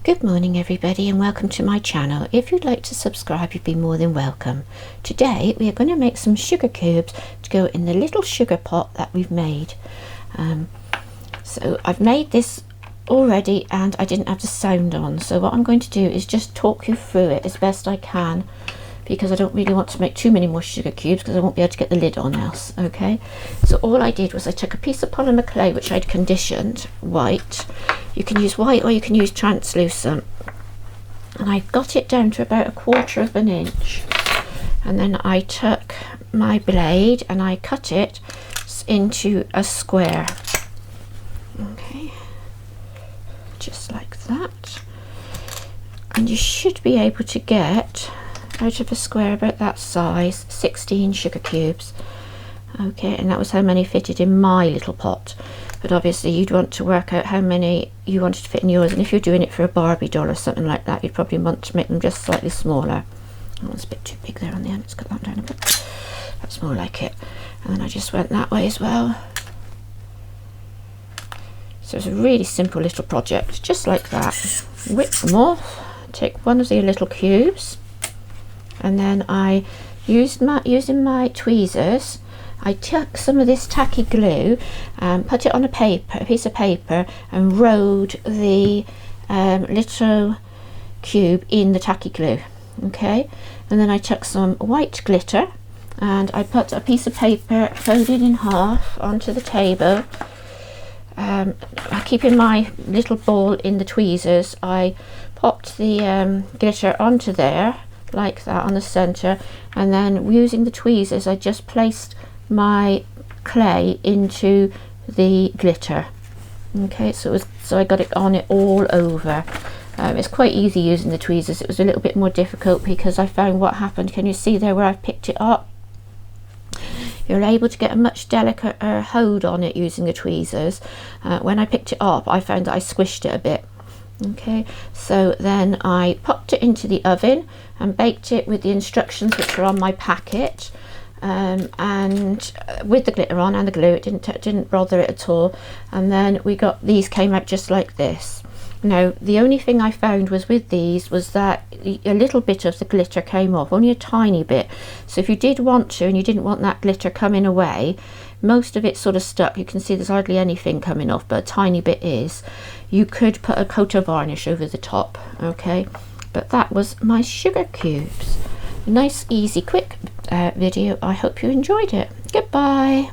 Good morning everybody, and welcome to my channel. If you'd like to subscribe, you'd be more than welcome. Today we are going to make some sugar cubes to go in the little sugar pot that we've made. So I've made this already and I didn't have the sound on, so what I'm going to do is just talk you through it as best I can, because I don't really want to make too many more sugar cubes because I won't be able to get the lid on else. Okay, so all I did was I took a piece of polymer clay which I'd conditioned white. You can use white or you can use translucent, and I got it down to about 1/4 of an inch, and then I took my blade and I cut it into a square. Okay, just like that, and you should be able to get out of a square about that size 16 sugar cubes. Okay, and that was how many fitted in my little pot, but obviously you'd want to work out how many you wanted to fit in yours, and if you're doing it for a Barbie doll or something like that, you'd probably want to make them just slightly smaller. Oh, it's a bit too big there on the end. Let's cut that down a bit. That's more like it. And then I just went that way as well. So it's a really simple little project, just like that. Whip them off, take one of the little cubes, and then I using my tweezers, I took some of this tacky glue and put it on a piece of paper and rode the little cube in the tacky glue. Okay, and then I took some white glitter and I put a piece of paper folded in half onto the table. Keeping my little ball in the tweezers, I popped the glitter onto there like that on the center, and then using the tweezers I just placed my clay into the glitter. Okay, so I got it on it all over. It's quite easy using the tweezers. It was a little bit more difficult because I found what happened. Can you see there where I picked it up? You're able to get a much delicater hold on it using the tweezers. When I picked it up, I found that I squished it a bit. Okay, so then I popped it into the oven and baked it with the instructions which are on my packet, and with the glitter on and the glue, it didn't bother it at all. And then these came out just like this. Now the only thing I found was with these was that a little bit of the glitter came off, only a tiny bit. So if you did want to and you didn't want that glitter coming away, most of it sort of stuck. You can see there's hardly anything coming off, but a tiny bit is. You could put a coat of varnish over the top. Okay, but that was my sugar cubes. Nice, easy, quick video. I hope you enjoyed it. Goodbye.